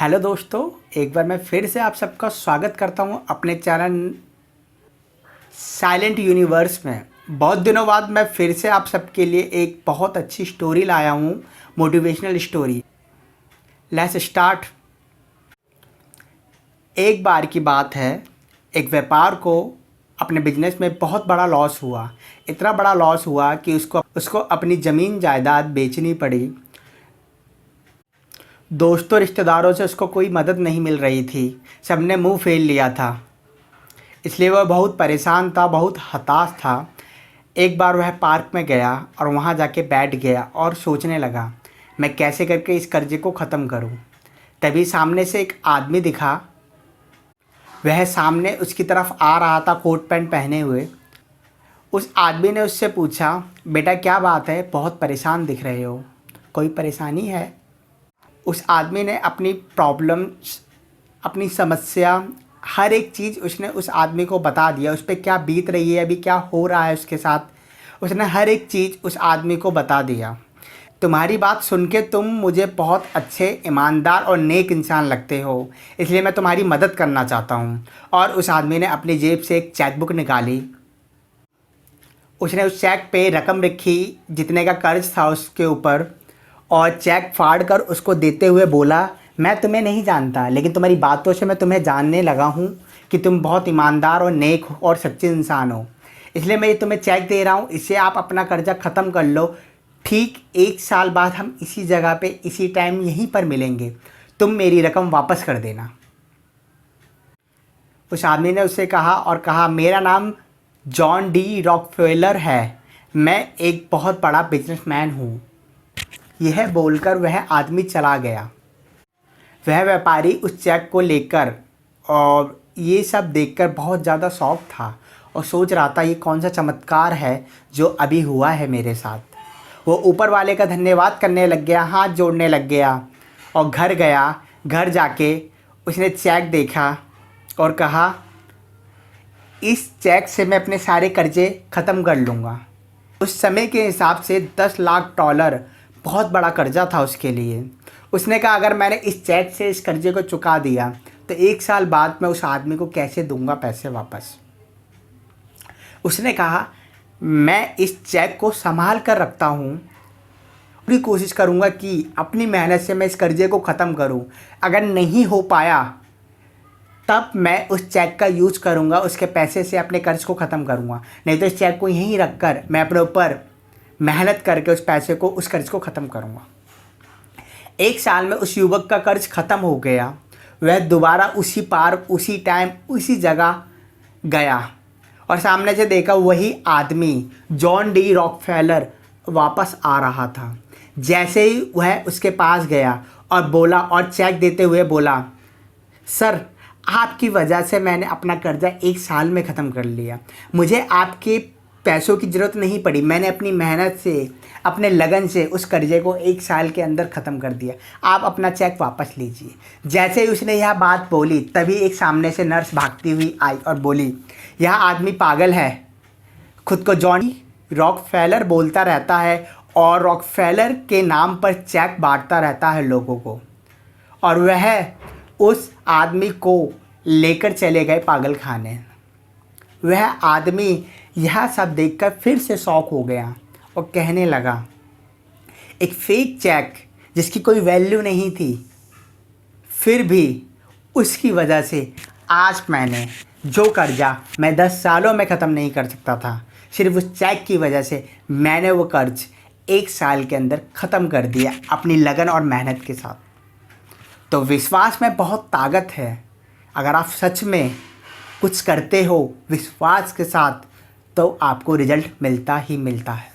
Hello दोस्तों, एक बार मैं फिर से आप सबका स्वागत करता हूं अपने चैनल साइलेंट यूनिवर्स में। बहुत दिनों बाद मैं फिर से आप सबके लिए एक बहुत अच्छी स्टोरी लाया हूं, मोटिवेशनल स्टोरी। Let's start. एक बार की बात है, एक व्यापार को अपने बिजनेस में बहुत बड़ा लॉस हुआ। इतना बड़ा लॉस हुआ कि उसको अपनी ज़मीन जायदाद बेचनी पड़ी। दोस्तों रिश्तेदारों से उसको कोई मदद नहीं मिल रही थी, सबने मुंह फेर लिया था। इसलिए वह बहुत परेशान था, बहुत हताश था। एक बार वह पार्क में गया और वहाँ जाके बैठ गया और सोचने लगा, मैं कैसे करके इस कर्जे को ख़त्म करूँ। तभी सामने से एक आदमी दिखा। वह सामने उसकी तरफ आ रहा था, कोट पैंट पहने हुए। उस आदमी ने उससे पूछा, बेटा क्या बात है, बहुत परेशान दिख रहे हो, कोई परेशानी है? उस आदमी ने अपनी प्रॉब्लम्स, अपनी समस्या, हर एक चीज़ उसने उस आदमी को बता दिया। उस पर क्या बीत रही है, अभी क्या हो रहा है उसके साथ, उसने हर एक चीज़ उस आदमी को बता दिया। तुम्हारी बात सुन के तुम मुझे बहुत अच्छे, ईमानदार और नेक इंसान लगते हो, इसलिए मैं तुम्हारी मदद करना चाहता हूँ। और उस आदमी ने अपनी जेब से एक चेक बुक निकाली। उसने उस चेक पे रकम लिखी जितने का कर्ज था उसके ऊपर, और चेक फाड़ कर उसको देते हुए बोला, मैं तुम्हें नहीं जानता, लेकिन तुम्हारी बातों से मैं तुम्हें जानने लगा हूँ कि तुम बहुत ईमानदार और नेक हो और सच्चे इंसान हो। इसलिए मैं ये तुम्हें चेक दे रहा हूँ, इससे आप अपना कर्जा ख़त्म कर लो। ठीक 1 साल बाद हम इसी जगह पे इसी टाइम यहीं पर मिलेंगे, तुम मेरी रकम वापस कर देना। उस आदमी ने उससे कहा, मेरा नाम जॉन डी रॉकफेलर है, मैं एक बहुत बड़ा बिजनेसमैन हूँ। यह बोलकर वह आदमी चला गया। वह व्यापारी उस चेक को लेकर और ये सब देखकर बहुत ज़्यादा शॉक था और सोच रहा था, ये कौन सा चमत्कार है जो अभी हुआ है मेरे साथ। वो ऊपर वाले का धन्यवाद करने लग गया, हाथ जोड़ने लग गया और घर गया। घर जाके उसने चेक देखा और कहा, इस चेक से मैं अपने सारे कर्जे ख़त्म कर लूँगा। उस समय के हिसाब से $10 लाख बहुत बड़ा कर्जा था उसके लिए। उसने कहा, अगर मैंने इस चेक से इस कर्जे को चुका दिया तो 1 साल बाद मैं उस आदमी को कैसे दूंगा पैसे वापस। उसने कहा, मैं इस चेक को संभाल कर रखता हूँ, पूरी कोशिश करूँगा कि अपनी मेहनत से मैं इस कर्जे को ख़त्म करूँ। अगर नहीं हो पाया तब मैं उस चेक का यूज़ करूँगा, उसके पैसे से अपने कर्ज को ख़त्म करूँगा। नहीं तो इस चेक को यहीं रख कर मैं अपने ऊपर मेहनत करके उस पैसे को, उस कर्ज को ख़त्म करूँगा। 1 साल में उस युवक का कर्ज ख़त्म हो गया। वह दोबारा उसी पार्क, उसी टाइम, उसी जगह गया और सामने से देखा वही आदमी जॉन डी रॉकफेलर वापस आ रहा था। जैसे ही वह उसके पास गया और बोला, और चेक देते हुए बोला, सर आपकी वजह से मैंने अपना कर्जा 1 साल में ख़त्म कर लिया। मुझे आपके पैसों की ज़रूरत नहीं पड़ी, मैंने अपनी मेहनत से, अपने लगन से उस कर्जे को 1 साल के अंदर ख़त्म कर दिया। आप अपना चेक वापस लीजिए। जैसे ही उसने यह बात बोली तभी एक सामने से नर्स भागती हुई आई और बोली, यह आदमी पागल है, खुद को जॉन रॉकफेलर बोलता रहता है और रॉकफेलर के नाम पर चेक बांटता रहता है लोगों को। और वह उस आदमी को लेकर चले गए पागल खाने। वह आदमी यह सब देखकर फिर से शॉक हो गया और कहने लगा, एक फेक चेक जिसकी कोई वैल्यू नहीं थी, फिर भी उसकी वजह से आज मैंने जो कर्जा मैं 10 सालों में ख़त्म नहीं कर सकता था, सिर्फ उस चेक की वजह से मैंने वो कर्ज 1 साल के अंदर ख़त्म कर दिया अपनी लगन और मेहनत के साथ। तो विश्वास में बहुत ताकत है। अगर आप सच में कुछ करते हो विश्वास के साथ तो आपको रिजल्ट मिलता ही मिलता है।